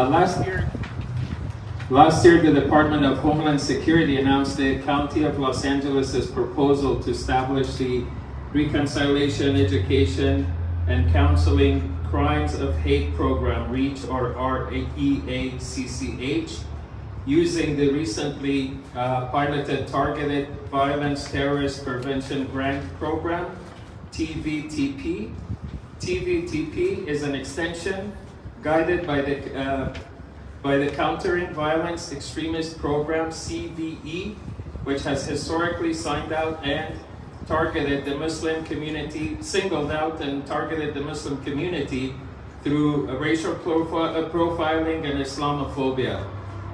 Last year, the Department of Homeland Security announced the County of Los Angeles' proposal to establish the Reconciliation, Education, and Counseling Crimes of Hate Program, REACH or REACCH, using the recently piloted Targeted Violence Terrorist Prevention Grant Program, TVTP. TVTP is an extension guided by the Countering Violence Extremist Program, CVE, which has historically singled out and targeted the Muslim community through racial profiling and Islamophobia.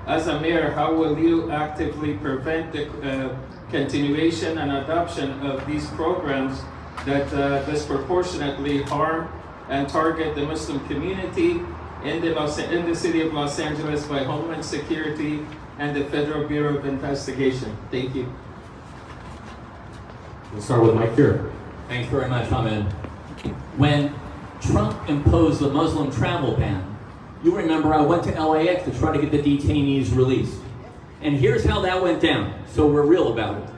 As a mayor, how will you actively prevent the continuation and adoption of these programs that disproportionately harm and target the Muslim community in the city of Los Angeles by Homeland Security and the Federal Bureau of Investigation? Thank you. We'll start with Mike here. Thanks very much, Ahmed. When Trump imposed the Muslim travel ban, you remember I went to LAX to try to get the detainees released. And here's how that went down, so we're real about it.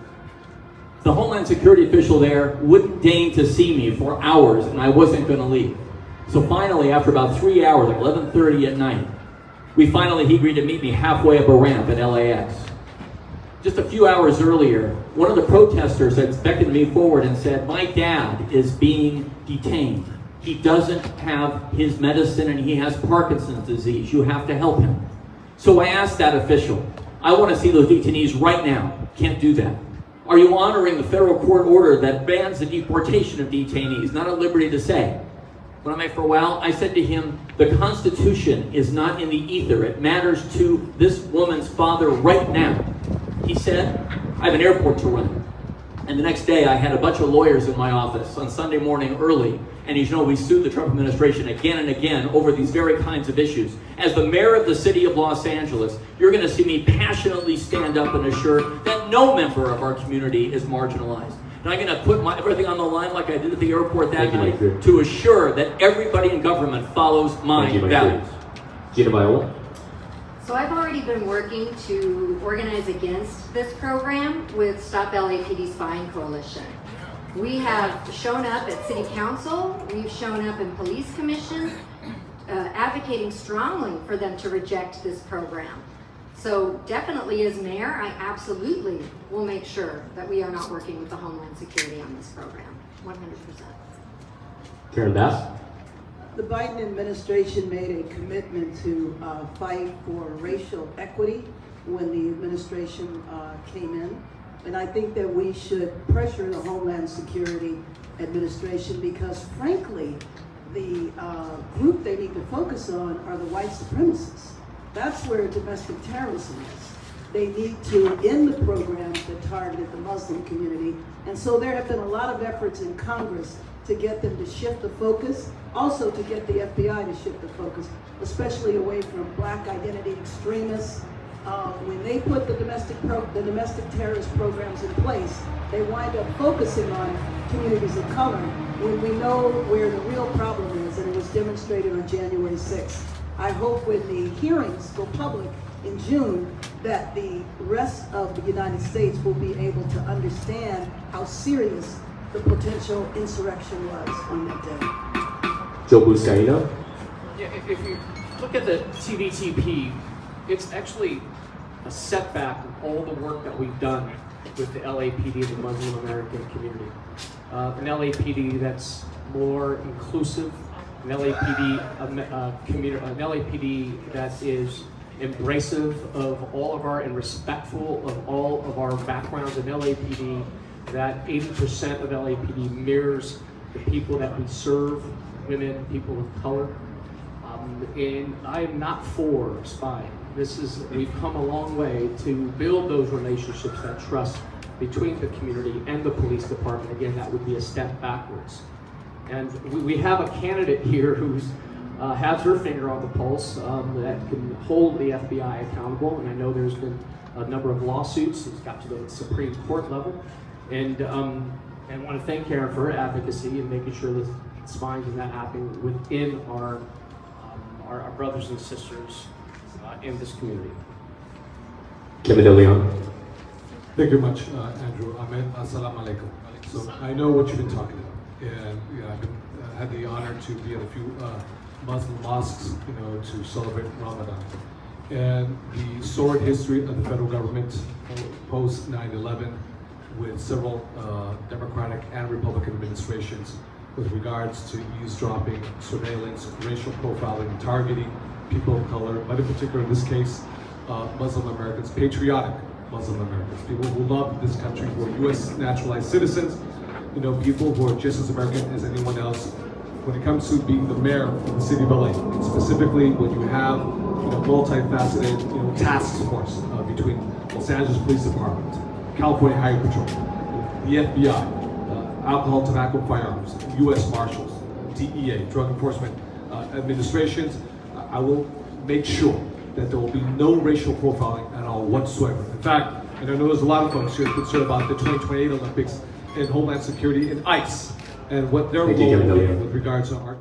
The Homeland Security official there wouldn't deign to see me for hours, and I wasn't going to leave. So finally, after about 3 hours, like 11:30 at night, he agreed to meet me halfway up a ramp at LAX. Just a few hours earlier, one of the protesters had beckoned me forward and said, "My dad is being detained. He doesn't have his medicine and he has Parkinson's disease. You have to help him." So I asked that official, "I want to see those detainees right now." Can't do that. "Are you honoring the federal court order that bans the deportation of detainees?" Not at liberty to say. When I met for a while, I said to him, "The Constitution is not in the ether. It matters to this woman's father right now." He said, "I have an airport to run." And the next day, I had a bunch of lawyers in my office on Sunday morning early. And as you know, we sued the Trump administration again and again over these very kinds of issues. As the mayor of the city of Los Angeles, you're going to see me passionately stand up and assure that no member of our community is marginalized. And I'm going to put everything on the line like I did at the airport that night to assure that everybody in government follows my values. Gina Viola. So I've already been working to organize against this program with Stop LAPD Spying Coalition. We have shown up at City Council, we've shown up in Police Commission, advocating strongly for them to reject this program. So definitely as mayor, I absolutely will make sure that we are not working with the Homeland Security on this program, 100%. Karen Bass. The Biden administration made a commitment to fight for racial equity when the administration came in. And I think that we should pressure the Homeland Security Administration because, frankly, the group they need to focus on are the white supremacists. That's where domestic terrorism is. They need to end the programs that targeted the Muslim community. And so there have been a lot of efforts in Congress to get them to shift the focus, also to get the FBI to shift the focus, especially away from black identity extremists. When they put the domestic terrorist programs in place, they wind up focusing on communities of color when we know where the real problem is, and it was demonstrated on January 6th. I hope when the hearings go public in June that the rest of the United States will be able to understand how serious the potential insurrection was on that day. Joe Buscaino. Yeah, if you look at the TVTP, it's actually a setback of all the work that we've done with the LAPD, the Muslim American community. An LAPD that's more inclusive, an LAPD an LAPD that is embracive of all of our and respectful of all of our backgrounds, an LAPD that 80% of LAPD mirrors the people that we serve, women, people of color. And I am not for spying. We've come a long way to build those relationships, that trust between the community and the police department. Again, that would be a step backwards. And we have a candidate here who's has her finger on the pulse that can hold the FBI accountable. And I know there's been a number of lawsuits. It's got to the Supreme Court level. And I want to thank Karen for her advocacy and making sure that spying is not happening within our brothers and sisters in this community. Kevin De Leon. Thank you very much, Andrew. Ahmed, assalamu alaikum. So I know what you've been talking about, and I've had the honor to be at a few Muslim mosques, to celebrate Ramadan. And the sordid history of the federal government post 9/11, with several Democratic and Republican administrations, with regards to eavesdropping, surveillance, racial profiling, and targeting people of color, but in particular in this case, Muslim Americans, patriotic Muslim Americans, people who love this country, who are U.S. naturalized citizens, people who are just as American as anyone else. When it comes to being the mayor of the city of LA, and specifically when you have multifaceted task force between Los Angeles Police Department, California Highway Patrol, the FBI, alcohol, tobacco, firearms, U.S. Marshals, DEA, Drug Enforcement administrations, I will make sure that there will be no racial profiling at all whatsoever. In fact, and I know there's a lot of folks here concerned about the 2028 Olympics and Homeland Security and ICE and what their Thank you, role Kevin will be Dillon. with regards to our